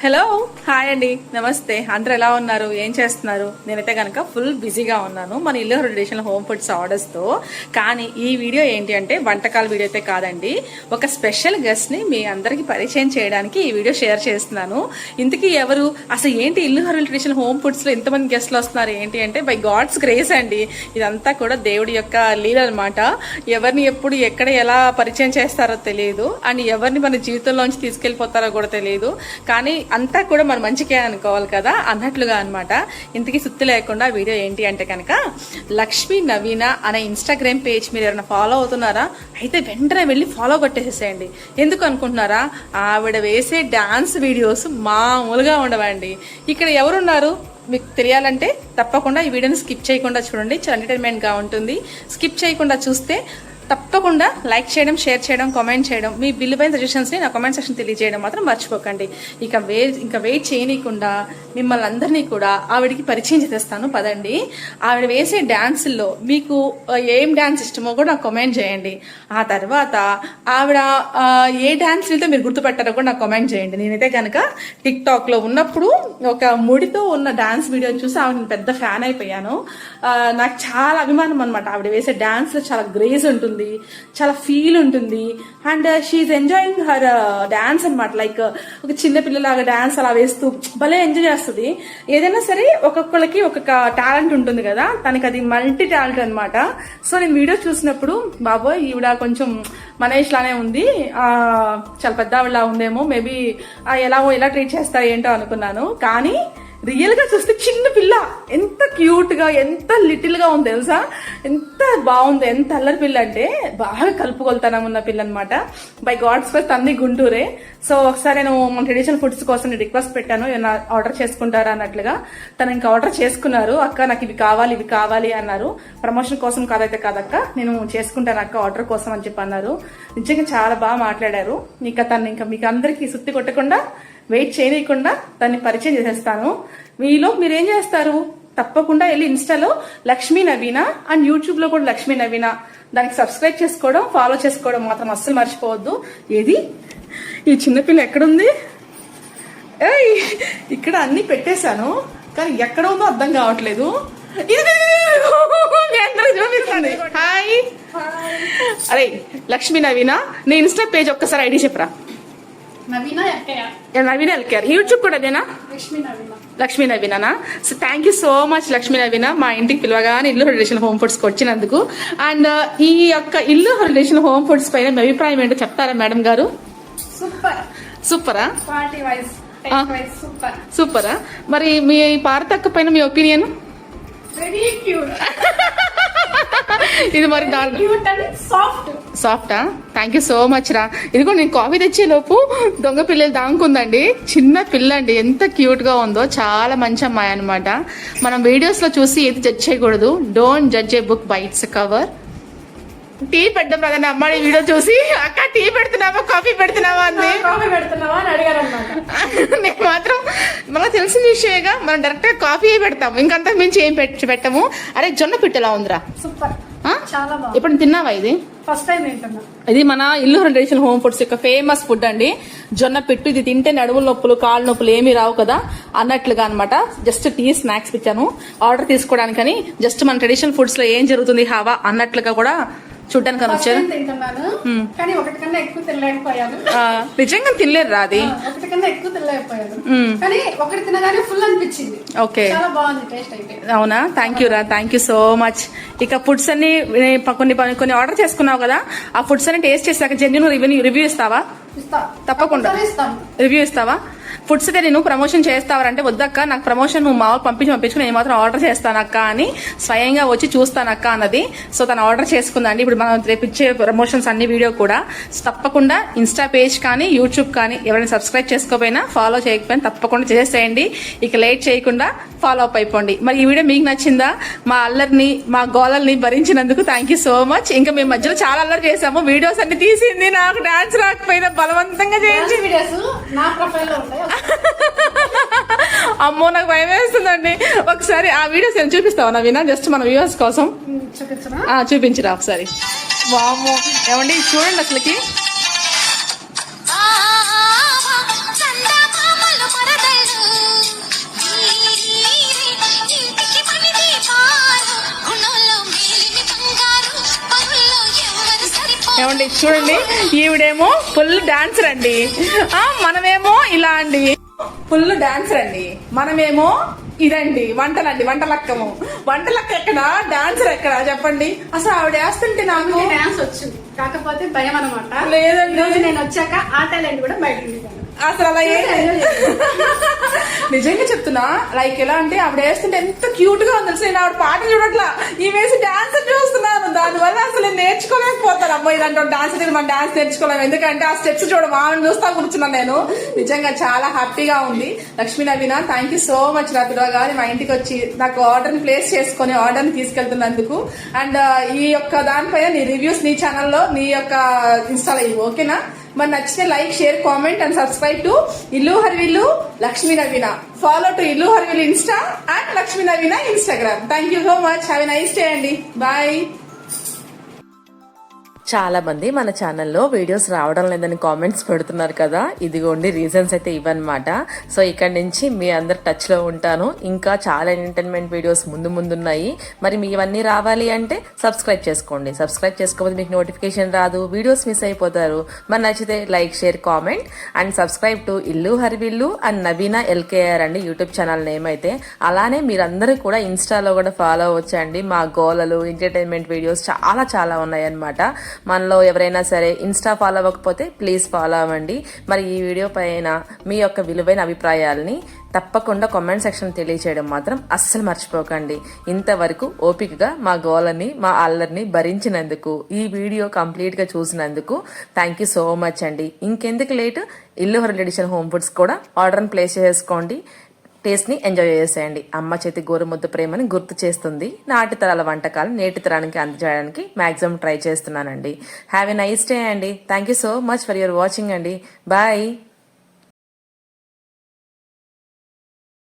Hello hi అండి, నమస్తే. అందరూ ఎలా ఉన్నారు, ఏం చేస్తున్నారు? నేనైతే కనుక ఫుల్ బిజీగా ఉన్నాను మన ఇల్లు ట్రెడిషనల్ హోమ్ ఫుడ్స్ ఆర్డర్స్తో. కానీ ఈ వీడియో ఏంటి అంటే వంటకాల వీడియో అయితే కాదండి, ఒక స్పెషల్ గెస్ట్ని మీ అందరికీ పరిచయం చేయడానికి ఈ వీడియో షేర్ చేస్తున్నాను. ఇంతకీ ఎవరు, అసలు ఏంటి ఇల్లు ట్రెడిషనల్ హోమ్ ఫుడ్స్లో ఇంతమంది గెస్ట్లు వస్తున్నారు ఏంటి అంటే బై గాడ్స్ గ్రేస్ అండి. ఇదంతా కూడా దేవుడి యొక్క లీల అనమాట. ఎవరిని ఎప్పుడు ఎక్కడ ఎలా పరిచయం చేస్తారో తెలియదు, అండ్ ఎవరిని మన జీవితంలోంచి తీసుకెళ్ళిపోతారో కూడా తెలియదు. కానీ అంతా కూడా మన మంచికే అనుకోవాలి కదా అన్నట్లుగా అనమాట. ఇంతకీ సుత్తి లేకుండా వీడియో ఏంటి అంటే కనుక లక్ష్మీ నవీన అనే ఇన్స్టాగ్రామ్ పేజ్ మీరు ఎవరైనా ఫాలో అవుతున్నారా అయితే వెంటనే వెళ్ళి ఫాలో కొట్టేసేయండి. ఎందుకు అనుకుంటున్నారా, ఆవిడ వేసే డాన్స్ వీడియోస్ మామూలుగా ఉండవండి. ఇక్కడ ఎవరున్నారు మీకు తెలియాలంటే తప్పకుండా ఈ వీడియోని స్కిప్ చేయకుండా చూడండి, చాలా ఎంటర్టైన్మెంట్గా ఉంటుంది. స్కిప్ చేయకుండా చూస్తే తప్పకుండా లైక్ చేయడం, షేర్ చేయడం, కామెంట్ చేయడం, మీ విలువైన సజెషన్స్ని నా కామెంట్ సెక్షన్ తెలియజేయడం మాత్రం మర్చిపోకండి. ఇంకా వెయిట్ చేయనీయకుండా మిమ్మల్ని అందరినీ కూడా ఆవిడకి పరిచయం చేసేస్తాను పదండి. ఆవిడ వేసే డ్యాన్సుల్లో మీకు ఏం డ్యాన్స్ ఇష్టమో కూడా నాకు కామెంట్ చేయండి. ఆ తర్వాత ఆవిడ ఏ డ్యాన్స్ వెళ్తే మీరు గుర్తుపెట్టారో కూడా నాకు కామెంట్ చేయండి. నేనైతే కనుక టిక్టాక్లో ఉన్నప్పుడు ఒక ముడితో ఉన్న డ్యాన్స్ వీడియో చూసి ఆవిడ పెద్ద ఫ్యాన్ అయిపోయాను. నాకు చాలా అభిమానం అనమాట. ఆవిడ వేసే డ్యాన్స్లో చాలా గ్రేస్ ఉంటుంది, చాలా ఫీల్ ఉంటుంది, and she enjoying her dance అనమాట. లైక్ ఒక చిన్న పిల్లలాగా డాన్స్ అలా వేస్తూ భలే ఎంజాయ్ చేస్తుంది. ఏదైనా సరే ఒక్కొక్కరికి ఒక్కొక్క టాలెంట్ ఉంటుంది కదా, తనకి అది మల్టీ టాలెంట్ అనమాట. సో నేను వీడియో చూసినప్పుడు బాబోయ్ ఈవిడ కొంచెం మనీష్ లానే ఉంది, చాలా పెద్ద ఆవిడలా ఉందేమో, మేబీ ఎలా ట్రీట్ చేస్తారు ఏంటో అనుకున్నాను. కానీ రియల్ గా చూస్తే చిన్న పిల్ల ఎంత క్యూట్ గా, ఎంత లిటిల్ గా ఉంది తెలుసా, ఎంత బాగుంది, ఎంత అల్లరి పిల్ల అంటే బాగా కలుపుకొలుతనం ఉన్న పిల్ల అనమాట. బై గాడ్స్ ఫస్ట్ తంది గుంటూరే. సో ఒకసారి నేను మన ట్రెడిషనల్ ఫుడ్స్ కోసం రిక్వెస్ట్ పెట్టాను, ఏమైనా ఆర్డర్ చేసుకుంటారా అన్నట్లుగా. తను ఇంకా ఆర్డర్ చేసుకున్నారు. అక్క నాకు ఇవి కావాలి అన్నారు. ప్రమోషన్ కోసం కాదైతే కాదక్క, నేను చేసుకుంటాను అక్క ఆర్డర్ కోసం అని చెప్పి అన్నారు. నిజంగా చాలా బాగా మాట్లాడారు. ఇంకా మీకు అందరికి సుత్తి కొట్టకుండా వెయిట్ చేయకుండా దాన్ని పరిచయం చేసేస్తాను. మీలో మీరేం చేస్తారు, తప్పకుండా వెళ్ళి ఇన్స్టాలో లక్ష్మీ నవీన అండ్ యూట్యూబ్ లో కూడా లక్ష్మీ నవీన, దానికి సబ్స్క్రైబ్ చేసుకోవడం, ఫాలో చేసుకోవడం మాత్రం అస్సలు మర్చిపోవద్దు. ఏది ఈ చిన్నపిల్ల ఎక్కడుంది? ఇక్కడ అన్ని పెట్టేశాను కానీ ఎక్కడ ఉందో అర్థం కావట్లేదు. చూపిస్తుంది. హాయ్, అరే లక్ష్మీ నవీన, నీ ఇన్స్టా పేజ్ ఒక్కసారి ఐడి చెప్పరా. నవీన ఎల్కేఆర్. యూట్యూబ్ కూడా అదేనా, Lakshmi Naveena? So thank you so much Lakshmi Naveena, మా ఇంటికి పిలవగానే ఇల్లు ట్రెడిషనల్ హోమ్ ఫుడ్స్కి వచ్చినందుకు. అండ్ ఈ యొక్క ఇల్లు ట్రెడిషనల్ హోమ్ ఫుడ్స్ పైన మీ అభిప్రాయం ఏంటో చెప్తారా మేడం గారు? సూపరా? సూపరా? మరి మీ పారతక్క పైన మీ ఒపీనియన్? ఇది మరి సాఫ్టా? థ్యాంక్ యూ సో మచ్ రా. ఇదిగో నేను కాఫీ తెచ్చే లోపు దొంగ పిల్లలు దాంకుందండి. చిన్న పిల్ల అండి, ఎంత క్యూట్ గా ఉందో, చాలా మంచి అమ్మాయి అనమాట. మనం వీడియోస్ లో చూసి ఏది జడ్జ్ చేయకూడదు. Don't judge a book by its cover. Tea పెట్టడం రాదని అమ్మాయి వీడియో చూసి అక్క టీ పెడుతున్నావా కాఫీ పెడుతున్నావా అంది. నీకు మాత్రం మనకు తెలిసిన విషయంగా మనం డైరెక్ట్ గా కాఫీ పెడతాము, ఇంకంతా మించి ఏం పెట్టము. అరే జొన్న పిట్టు ఎలా ఉందిరా? ఇప్పుడు తిన్నావా? ఇది ఫస్ట్ టైం తింటున్నా. ఇది మన ఇల్లు ట్రెడిషనల్ హోమ్ ఫుడ్స్ యొక్క ఫేమస్ ఫుడ్ అండి, జొన్న పిట్టు. ఇది తింటే నడుముల నొప్పులు, కాళ్ళ నొప్పులు ఏమీ రావు కదా అన్నట్లుగా అనమాట. జస్ట్ టీ స్నాక్స్ ఇచ్చాను ఆర్డర్ తీసుకోవడానికని. జస్ట్ మన ట్రెడిషనల్ ఫుడ్స్ లో ఏం జరుగుతుంది హావా అన్నట్లుగా కూడా చూడ్డానికి వచ్చారు. నిజంగా తినలేరు రా అది. ఓకే, అవునా? థ్యాంక్ యూ రా, థ్యాంక్ యూ సో మచ్. ఇక ఫుడ్స్ అన్ని కొన్ని ఆర్డర్ చేసుకున్నావు కదా, ఆ ఫుడ్స్ అన్ని టేస్ట్ చేసాక జెన్యూన్ రివ్యూ ఇస్తావా? తప్పకుండా రివ్యూ ఇస్తావా? ఫుడ్స్ అయితే నేను ప్రమోషన్ చేస్తావారంటే వద్దక్క, నాకు ప్రమోషన్ నువ్వు మామూలు పంపించుకుని నేను మాత్రం ఆర్డర్ చేస్తానక్క అని స్వయంగా వచ్చి చూస్తానక్క అన్నది. సో తను ఆర్డర్ చేసుకుందండి. ఇప్పుడు మనం రేపు ఇచ్చే ప్రమోషన్స్ అన్ని వీడియో కూడా తప్పకుండా ఇన్స్టా పేజ్ కానీ యూట్యూబ్ కానీ ఎవరైనా సబ్స్క్రైబ్ చేసుకోకపోయినా ఫాలో చేయకపోయినా తప్పకుండా చేసేయండి. ఇక లేట్ చేయకుండా ఫాలో అప్ అయిపోండి. మరి ఈ వీడియో మీకు నచ్చిందా? మా అల్లరిని, మా గోలల్ని భరించినందుకు థ్యాంక్ యూ సో మచ్. ఇంకా మేము మధ్యలో చాలా అల్లరి చేసాము, వీడియోస్ అన్ని తీసింది, నాకు డాన్స్ రాకపోయినా బలవంతంగా చేయించి. అమ్మో నాకు భయం వేస్తుందండి. ఒకసారి ఆ వీడియోస్ ఏమైనా చూపిస్తావా నవీనా, జస్ట్ మన వ్యూవర్స్ కోసం? చూపించరా ఒకసారి. వామ్మో ఏమండి చూడండి అసలుకి. ఏమండి చూడండి, ఈవిడేమో ఫుల్ డాన్సర్ అండి, మనమేమో ఇలా అండి, ఫుల్ డాన్సర్ అండి, మనమేమో ఇదండి వంటలండి, వంటలక్క ఎక్కడ, డాన్సర్ ఎక్కడ చెప్పండి. అసలు ఆవిడ వేస్తుంటే నాకు డాన్స్ వచ్చింది, కాకపోతే భయం అనమాట. లేదండి, ఈ రోజు నేను వచ్చాక ఆ టాలెంట్ కూడా బయట అసలు అలా నిజంగా చెప్తున్నా. లైక్ ఎలా అంటే ఆవిడ వేస్తుంటే ఎంత క్యూట్ గా ఉంది. నేను ఆవిడ పాట చూడట్లా, ఈ వేసి డాన్స్ చూస్తున్నాను. దానివల్ల అసలు నేను నేర్చుకోలేకపోతాను. అమ్మో ఇలాంటి డాన్స్ మనం డాన్స్ నేర్చుకోలేము, ఎందుకంటే ఆ స్టెప్స్ చూడడం ఆమెను చూస్తా కూర్చున్నాను నేను. నిజంగా చాలా హ్యాపీగా ఉంది. లక్ష్మీ నవీన, థ్యాంక్ యూ సో మచ్. నా పిల్లగాని మా ఇంటికి వచ్చి నాకు ఆర్డర్ ప్లేస్ చేసుకుని ఆర్డర్ ని తీసుకెళ్తున్నందుకు. అండ్ ఈ యొక్క దానిపైన నీ రివ్యూస్ నీ ఛానల్లో నీ యొక్క ఇన్స్టాల్ అయ్యి, ఓకేనా? మరి నచ్చితే like, share, comment and subscribe to ఇల్లు హరివిల్లు లక్ష్మీ నవీన. ఫాలో టు ఇల్లు హరివిల్లు Insta and Lakshmi Naveena Instagram. Thank you so much. Have a nice day అండి. బాయ్. చాలా మంది మన ఛానల్లో వీడియోస్ రావడం లేదని కామెంట్స్ పెడుతున్నారు కదా, ఇదిగోండి రీజన్స్ అయితే ఇవన్నమాట. సో ఇక్కడ నుంచి మీ అందరు టచ్ లో ఉంటాను. ఇంకా చాలా ఎంటర్టైన్మెంట్ వీడియోస్ ముందున్నాయి. మరి మీ ఇవన్నీ రావాలి అంటే సబ్స్క్రైబ్ చేసుకోండి. సబ్స్క్రైబ్ చేసుకోకపోతే మీకు నోటిఫికేషన్ రాదు, వీడియోస్ మిస్ అయిపోతారు. మరి నచ్చితే like, share, comment and subscribe to ఇల్లు హరివిల్లు అండ్ నవీనా ఎల్కేఆర్ అండి యూట్యూబ్ ఛానల్ నేమ్ అయితే. అలానే మీరందరూ కూడా ఇన్స్టాలో కూడా ఫాలో అవ్వచ్చండి. మా గోలలు, ఎంటర్టైన్మెంట్ వీడియోస్ చాలా ఉన్నాయి అన్నమాట. మనలో ఎవరైనా సరే ఇన్స్టా ఫాలో అవ్వకపోతే ప్లీజ్ ఫాలో అవ్వండి. మరి ఈ వీడియో పైన మీ యొక్క విలువైన అభిప్రాయాలని తప్పకుండా కామెంట్ సెక్షన్ తెలియచేయడం మాత్రం అస్సలు మర్చిపోకండి. ఇంతవరకు ఓపికగా మా గోలని, మా అల్లరిని భరించినందుకు, ఈ వీడియో కంప్లీట్ గా చూసినందుకు థ్యాంక్ యూ సో మచ్ అండి. ఇంకెందుకు లేట్, ఇల్లు హరివిల్లు ఎడిషన్ హోమ్ ఫుడ్స్ కూడా ఆర్డర్ ప్లేస్ చేసుకోండి. టేస్ట్ ని ఎంజాయ్ చేసేయండి. అమ్మ చేతి గోరుముద్ద ప్రేమని గుర్తు చేస్తుంది. నాటి తరాల వంటకాలు నేటి తరానికి అందజేయడానికి మాక్సిమం ట్రై చేస్తున్నానండి. హ్యావ్ ఎ నైస్ డే అండి. Thank you so much for your watching అండి. బాయ్.